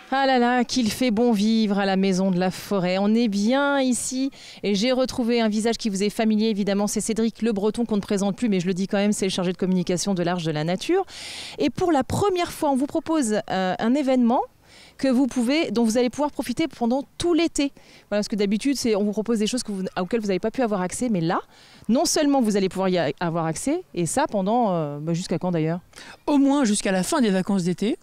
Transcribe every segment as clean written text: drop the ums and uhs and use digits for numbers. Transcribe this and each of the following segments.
Ah là là, qu'il fait bon vivre à la Maison de la Forêt. On est bien ici et j'ai retrouvé un visage qui vous est familier, évidemment. C'est Cédric Le Breton qu'on ne présente plus, mais je le dis quand même, c'est le chargé de communication de l'Arche de la Nature. Et pour la première fois, on vous propose un événement dont vous allez pouvoir profiter pendant tout l'été. Voilà, parce que d'habitude, on vous propose des choses auxquelles vous n'avez pas pu avoir accès, mais là, non seulement vous allez pouvoir y avoir accès, et ça pendant jusqu'à quand d'ailleurs? Au moins jusqu'à la fin des vacances d'été.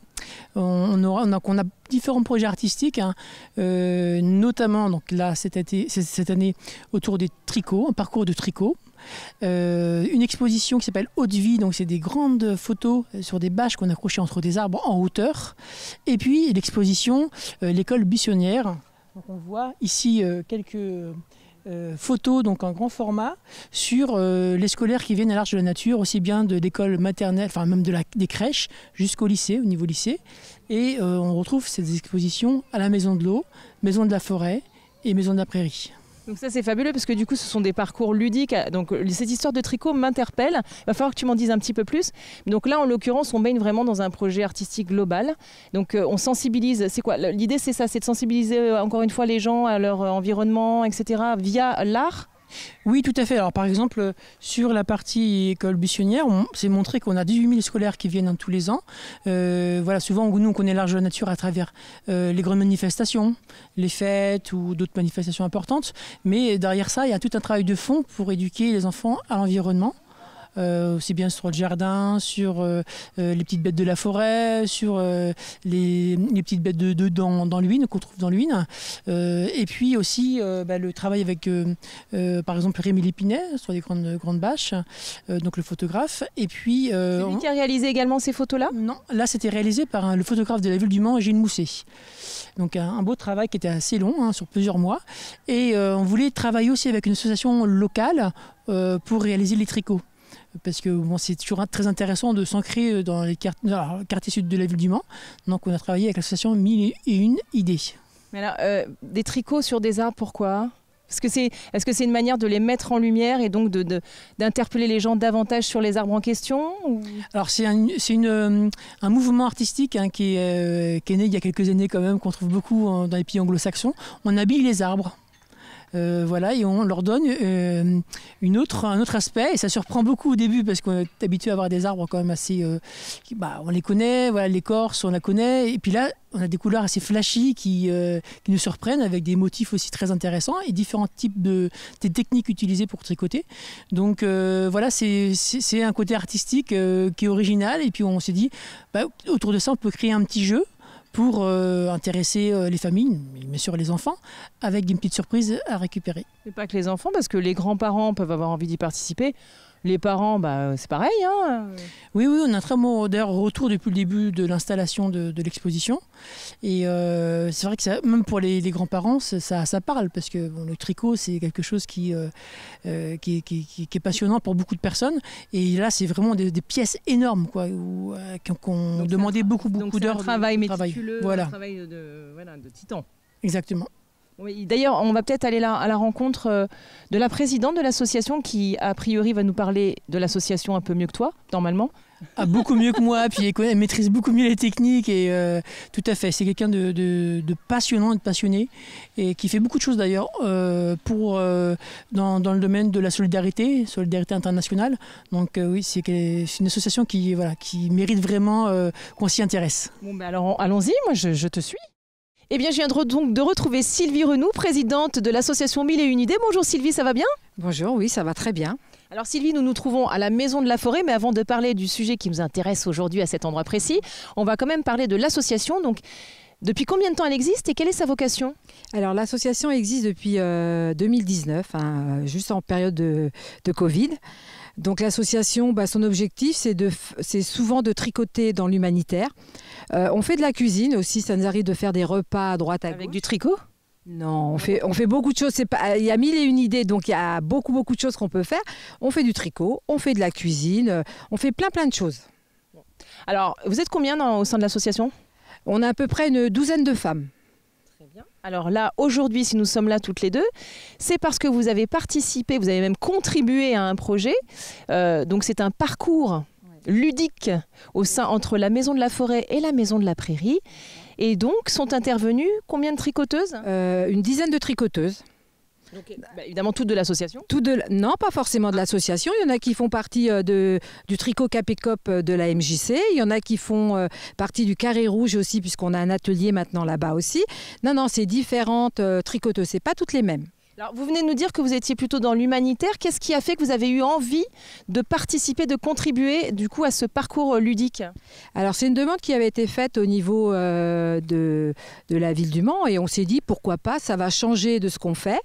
On a différents projets artistiques, hein, notamment donc là, cette année autour des tricots, un parcours de tricot. Une exposition qui s'appelle Haute Vie, donc c'est des grandes photos sur des bâches qu'on accrochait entre des arbres en hauteur. Et puis l'exposition l'école buissonnière. Donc on voit ici quelques photos, donc en grand format, sur les scolaires qui viennent à l'Arche de la Nature, aussi bien de l'école maternelle, enfin même des crèches, jusqu'au lycée, au niveau lycée. Et on retrouve ces expositions à la Maison de l'Eau, Maison de la Forêt et Maison de la Prairie. Donc ça c'est fabuleux parce que du coup ce sont des parcours ludiques. Donc cette histoire de tricot m'interpelle. Il va falloir que tu m'en dises un petit peu plus. Donc là en l'occurrence on baigne vraiment dans un projet artistique global. Donc on sensibilise. C'est quoi l'idée? C'est ça, c'est de sensibiliser encore une fois les gens à leur environnement, etc. via l'art. Oui, tout à fait. Alors, par exemple, sur la partie école buissonnière, on s'est montré qu'on a 18 000 scolaires qui viennent tous les ans. Voilà, souvent, nous, on connaît l'Arche de la Nature à travers les grandes manifestations, les fêtes ou d'autres manifestations importantes. Mais derrière ça, il y a tout un travail de fond pour éduquer les enfants à l'environnement. Aussi bien sur le jardin, sur les petites bêtes de la forêt, sur les petites bêtes dans l'Huisne, qu'on trouve dans l'Huisne. Et puis aussi le travail avec, par exemple, Rémi Lépinet, sur des grandes bâches, donc le photographe. Et puis, c'est lui qui a réalisé également ces photos-là? Non, là c'était réalisé par le photographe de la ville du Mans, Gilles Mousset. Donc un beau travail qui était assez long, hein, sur plusieurs mois. Et on voulait travailler aussi avec une association locale pour réaliser les tricots. Parce que bon, c'est toujours très intéressant de s'ancrer dans le quartier sud de la ville du Mans. Donc on a travaillé avec l'association 1001 idées. Mais alors, des tricots sur des arbres, pourquoi? Est-ce que c'est une manière de les mettre en lumière et donc d'interpeller les gens davantage sur les arbres en question ou... Alors c'est un mouvement artistique, hein, qui est né il y a quelques années quand même, qu'on trouve beaucoup dans les pays anglo-saxons. On habille les arbres. Voilà, et on leur donne un autre aspect, et ça surprend beaucoup au début parce qu'on est habitué à avoir des arbres quand même assez... on les connaît, voilà, l'écorce, on la connaît, et puis là, on a des couleurs assez flashy qui nous surprennent avec des motifs aussi très intéressants et différents types des techniques utilisées pour tricoter. Donc voilà, c'est un côté artistique qui est original, et puis on s'est dit, autour de ça, on peut créer un petit jeu pour intéresser les familles, bien sûr les enfants, avec une petite surprise à récupérer. Et pas que les enfants, parce que les grands-parents peuvent avoir envie d'y participer. Les parents, c'est pareil. Hein. Oui, on a un très bon retour depuis le début de l'installation de l'exposition. Et c'est vrai que ça, même pour les grands-parents, ça parle, parce que le tricot, c'est quelque chose qui est passionnant pour beaucoup de personnes. Et là, c'est vraiment des pièces énormes, quoi, qu'on demandait beaucoup d'heures. Un travail méticuleux, voilà. Un travail de titan. Exactement. Oui, d'ailleurs, on va peut-être aller à la rencontre de la présidente de l'association qui, a priori, va nous parler de l'association un peu mieux que toi, normalement. Ah, beaucoup mieux que moi, puis elle maîtrise beaucoup mieux les techniques, et tout à fait, c'est quelqu'un de passionnant et de passionné, et qui fait beaucoup de choses d'ailleurs dans le domaine de la solidarité internationale. Donc oui, c'est une association qui mérite vraiment qu'on s'y intéresse. Bon, alors allons-y, moi je te suis. Eh bien, je viens donc de retrouver Sylvie Renoux, présidente de l'association 1001 idées. Bonjour Sylvie, ça va bien? Bonjour, oui, ça va très bien. Alors Sylvie, nous nous trouvons à la Maison de la Forêt, mais avant de parler du sujet qui nous intéresse aujourd'hui à cet endroit précis, on va quand même parler de l'association. Donc, depuis combien de temps elle existe et quelle est sa vocation? Alors l'association existe depuis 2019, juste en période de Covid. Donc l'association, son objectif, c'est souvent de tricoter dans l'humanitaire. On fait de la cuisine aussi, ça nous arrive de faire des repas à droite à gauche. Avec du tricot? Non, on fait beaucoup de choses. Il y a 1001 idées, donc il y a beaucoup de choses qu'on peut faire. On fait du tricot, on fait de la cuisine, on fait plein de choses. Alors, vous êtes combien au sein de l'association? On a à peu près une douzaine de femmes. Très bien. Alors là, aujourd'hui, si nous sommes là toutes les deux, c'est parce que vous avez participé, vous avez même contribué à un projet. Donc c'est un parcours ludique entre la Maison de la Forêt et la Maison de la Prairie. Et donc, sont intervenues combien de tricoteuses? Une dizaine de tricoteuses. Donc, évidemment, toutes de l'association? Non, pas forcément de l'association. Il y en a qui font partie du tricot Capécop de la MJC. Il y en a qui font partie du Carré Rouge aussi, puisqu'on a un atelier maintenant là-bas aussi. Non, c'est différentes tricoteuses. Ce n'est pas toutes les mêmes. Alors, vous venez de nous dire que vous étiez plutôt dans l'humanitaire. Qu'est-ce qui a fait que vous avez eu envie de participer, de contribuer du coup à ce parcours ludique? Alors, c'est une demande qui avait été faite au niveau de la ville du Mans et on s'est dit pourquoi pas, ça va changer de ce qu'on fait.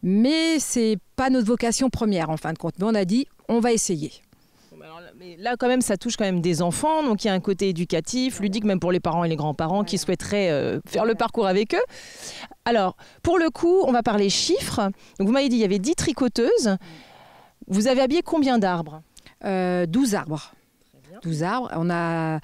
Mais ce n'est pas notre vocation première en fin de compte. Mais on a dit on va essayer. Mais là, quand même, ça touche quand même des enfants. Donc, il y a un côté éducatif, ludique, même pour les parents et les grands-parents qui souhaiteraient faire le parcours avec eux. Alors, pour le coup, on va parler chiffres. Donc, vous m'avez dit qu'il y avait 10 tricoteuses. Vous avez habillé combien d'arbres? 12 arbres. 12 arbres. On a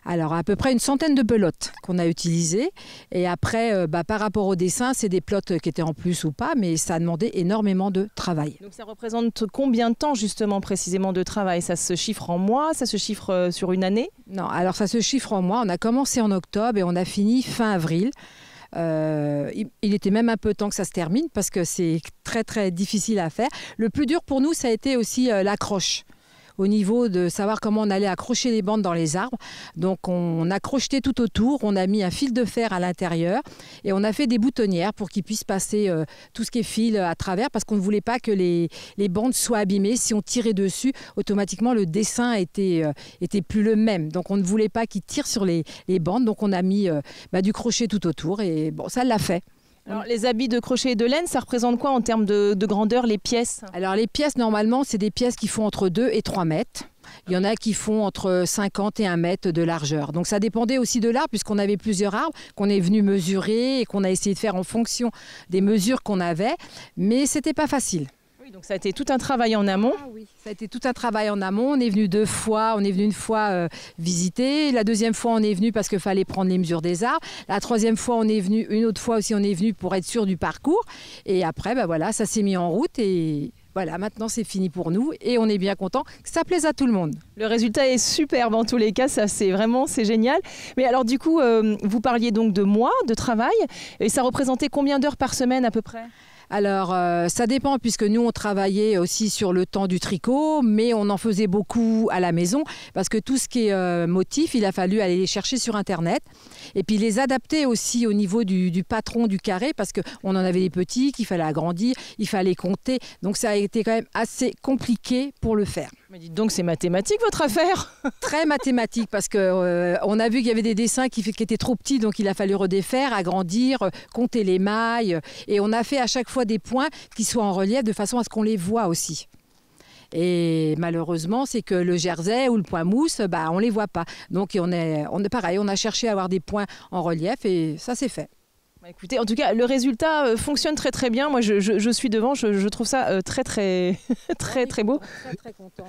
alors à peu près une centaine de pelotes qu'on a utilisées. Et après, par rapport au dessin, c'est des pelotes qui étaient en plus ou pas, mais ça a demandé énormément de travail. Donc ça représente combien de temps justement précisément de travail? Ça se chiffre en mois? Ça se chiffre sur une année? Non, alors ça se chiffre en mois. On a commencé en octobre et on a fini fin avril. Il était même un peu temps que ça se termine parce que c'est très très difficile à faire. Le plus dur pour nous, ça a été aussi l'accroche. Au niveau de savoir comment on allait accrocher les bandes dans les arbres. Donc on a crocheté tout autour, on a mis un fil de fer à l'intérieur et on a fait des boutonnières pour qu'ils puissent passer tout ce qui est fil à travers parce qu'on ne voulait pas que les bandes soient abîmées. Si on tirait dessus, automatiquement le dessin était plus le même. Donc on ne voulait pas qu'ils tirent sur les bandes. Donc on a mis du crochet tout autour et bon, ça l'a fait. Alors, les habits de crochet et de laine, ça représente quoi en termes de grandeur, les pièces? Alors les pièces, normalement, c'est des pièces qui font entre 2 et 3 mètres. Il y en a qui font entre 50 et 1 mètre de largeur. Donc ça dépendait aussi de l'arbre, puisqu'on avait plusieurs arbres qu'on est venu mesurer et qu'on a essayé de faire en fonction des mesures qu'on avait. Mais ce n'était pas facile. Donc ça a été tout un travail en amont. Ah oui, ça a été tout un travail en amont. On est venu 2 fois. On est venu une fois visiter. La deuxième fois, on est venu parce qu'il fallait prendre les mesures des arbres. La troisième fois, on est venu. Une autre fois aussi, on est venu pour être sûr du parcours. Et après, voilà, ça s'est mis en route et voilà, maintenant c'est fini pour nous et on est bien content que ça plaise à tout le monde. Le résultat est superbe en tous les cas, ça c'est génial. Mais alors du coup, vous parliez donc de mois de travail et ça représentait combien d'heures par semaine à peu près? Alors, ça dépend puisque nous, on travaillait aussi sur le temps du tricot, mais on en faisait beaucoup à la maison parce que tout ce qui est motif, il a fallu aller les chercher sur Internet et puis les adapter aussi au niveau du patron du carré parce qu'on en avait des petits qu'il fallait agrandir, il fallait compter. Donc, ça a été quand même assez compliqué pour le faire. Mais dites donc, c'est mathématique votre affaire? Très mathématique parce qu'on a vu qu'il y avait des dessins qui étaient trop petits, donc il a fallu redéfaire, agrandir, compter les mailles. Et on a fait à chaque fois des points qui soient en relief de façon à ce qu'on les voit aussi. Et malheureusement, c'est que le jersey ou le point mousse, on ne les voit pas. Donc on est pareil, on a cherché à avoir des points en relief et ça s'est fait. Écoutez, en tout cas, le résultat fonctionne très très bien. Moi, je suis devant, je trouve ça très très très beau. Très content.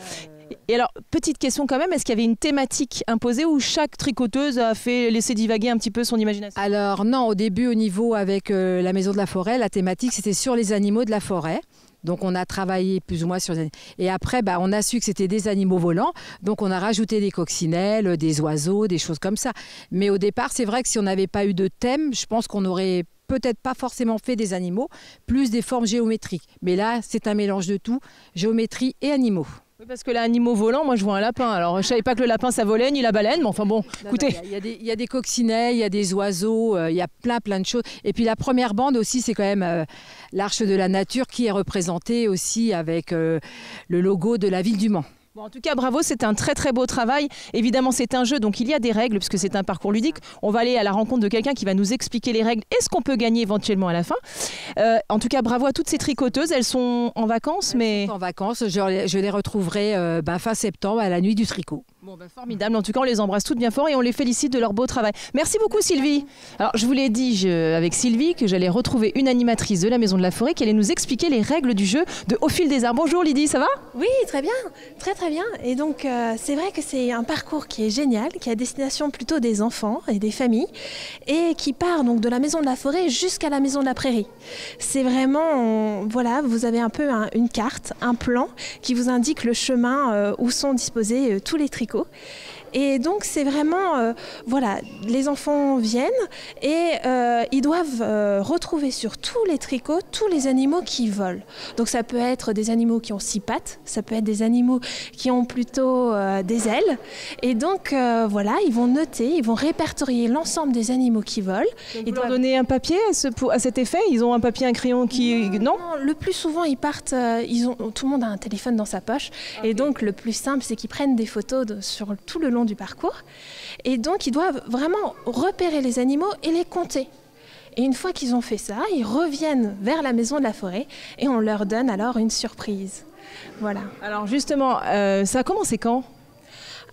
Et alors, petite question quand même, est-ce qu'il y avait une thématique imposée ou chaque tricoteuse a laissé divaguer un petit peu son imagination? Alors non, au début, au niveau avec la Maison de la Forêt, la thématique c'était sur les animaux de la forêt. Donc on a travaillé plus ou moins sur les animaux. Et après, on a su que c'était des animaux volants. Donc on a rajouté des coccinelles, des oiseaux, des choses comme ça. Mais au départ, c'est vrai que si on n'avait pas eu de thème, je pense qu'on aurait peut-être pas forcément fait des animaux, plus des formes géométriques. Mais là, c'est un mélange de tout, géométrie et animaux. Oui, parce que l'animal volant, moi je vois un lapin. Alors je savais pas que le lapin ça volait ni la baleine, mais enfin bon, écoutez. Il y a des coccinelles, il y a des oiseaux, il y a plein de choses. Et puis la première bande aussi, c'est quand même l'Arche de la Nature qui est représentée aussi avec le logo de la ville du Mans. Bon, en tout cas, bravo, c'est un très très beau travail. Évidemment, c'est un jeu, donc il y a des règles, puisque c'est un parcours ludique. On va aller à la rencontre de quelqu'un qui va nous expliquer les règles et ce qu'on peut gagner éventuellement à la fin. En tout cas, bravo à toutes ces tricoteuses. Elles sont en vacances, Elles sont en vacances, je les retrouverai fin septembre à la nuit du tricot. Bon, formidable. En tout cas, on les embrasse toutes bien fort et on les félicite de leur beau travail. Merci beaucoup, Sylvie. Alors, je vous l'ai dit avec Sylvie que j'allais retrouver une animatrice de la Maison de la Forêt qui allait nous expliquer les règles du jeu de Au fil des arbres. Bonjour Lydie, ça va? Oui, très bien, très bien. Et donc, c'est vrai que c'est un parcours qui est génial, qui est à destination plutôt des enfants et des familles, et qui part donc de la Maison de la Forêt jusqu'à la Maison de la Prairie. C'est vraiment, voilà, vous avez un peu une carte, un plan qui vous indique le chemin où sont disposés tous les tricots. Et donc c'est vraiment, voilà, les enfants viennent et ils doivent retrouver sur tous les tricots tous les animaux qui volent. Donc ça peut être des animaux qui ont 6 pattes, ça peut être des animaux qui ont plutôt des ailes. Et donc voilà, ils vont noter, ils vont répertorier l'ensemble des animaux qui volent. Ils doivent donner un papier à cet effet? Ils ont un papier, un crayon qui... Non, le plus souvent ils partent, tout le monde a un téléphone dans sa poche. Okay. Et donc le plus simple c'est qu'ils prennent des photos sur tout le long du parcours. Et donc, ils doivent vraiment repérer les animaux et les compter. Et une fois qu'ils ont fait ça, ils reviennent vers la Maison de la Forêt et on leur donne alors une surprise. Voilà. Alors justement, ça a commencé quand ?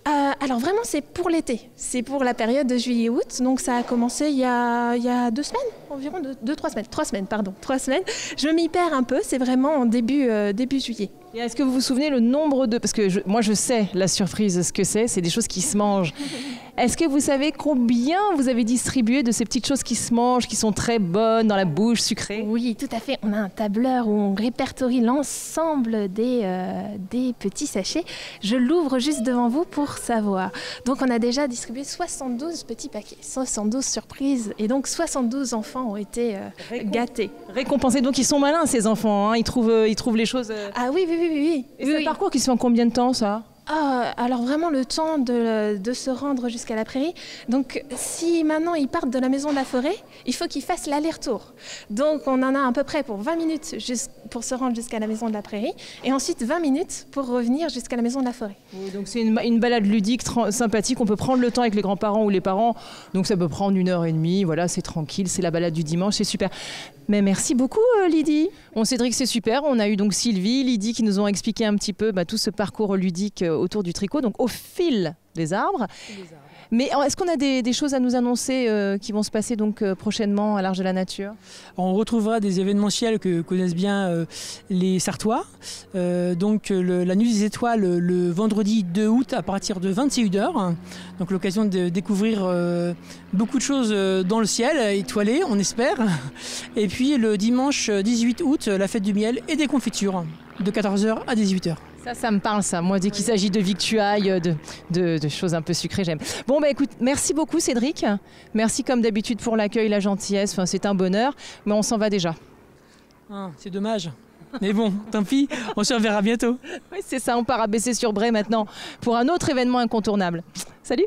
Alors vraiment, c'est pour l'été. C'est pour la période de juillet-août. Donc ça a commencé il y a 2 semaines, environ 3 semaines. 3 semaines. Je m'y perds un peu. C'est vraiment en début juillet. Et est-ce que vous vous souvenez le nombre de... Parce que moi, je sais la surprise, ce que c'est des choses qui se mangent. Est-ce que vous savez combien vous avez distribué de ces petites choses qui se mangent, qui sont très bonnes dans la bouche, sucrées? Oui, tout à fait. On a un tableur où on répertorie l'ensemble des petits sachets. Je l'ouvre juste devant vous pour savoir. Donc, on a déjà distribué 72 petits paquets, 72 surprises. Et donc, 72 enfants ont été gâtés. Récompensés. Donc, ils sont malins, ces enfants. Hein. Ils trouvent les choses... Ah oui. Et c'est un parcours qui se fait en combien de temps, ça ? Alors vraiment le temps de se rendre jusqu'à la prairie. Donc si maintenant ils partent de la Maison de la Forêt, il faut qu'ils fassent l'aller-retour. Donc on en a à peu près pour 20 minutes pour se rendre jusqu'à la Maison de la Prairie et ensuite 20 minutes pour revenir jusqu'à la Maison de la Forêt. Oui, donc c'est une balade ludique sympathique, on peut prendre le temps avec les grands-parents ou les parents, donc ça peut prendre 1h30, voilà, c'est tranquille, c'est la balade du dimanche, c'est super. Mais merci beaucoup Lydie. Cédric, c'est super, on a eu donc Sylvie, Lydie qui nous ont expliqué un petit peu tout ce parcours ludique autour du tricot, donc au fil des arbres. Mais est-ce qu'on a des choses à nous annoncer qui vont se passer donc prochainement à l'Arche de la Nature ? On retrouvera des événementiels que connaissent bien les Sartois. Donc la Nuit des Étoiles le vendredi 2 août à partir de 21h. Donc l'occasion de découvrir beaucoup de choses dans le ciel, étoilé, on espère. Et puis le dimanche 18 août, la fête du miel et des confitures de 14h à 18h. Ça me parle ça. Moi, dès qu'il s'agit de victuailles, de choses un peu sucrées, j'aime. Bon, écoute, merci beaucoup Cédric. Merci comme d'habitude pour l'accueil, la gentillesse. Enfin, c'est un bonheur, mais on s'en va déjà. C'est dommage. Mais bon, tant pis, on se reverra bientôt. Oui, c'est ça, on part à Bessay-sur-Bray maintenant pour un autre événement incontournable. Salut!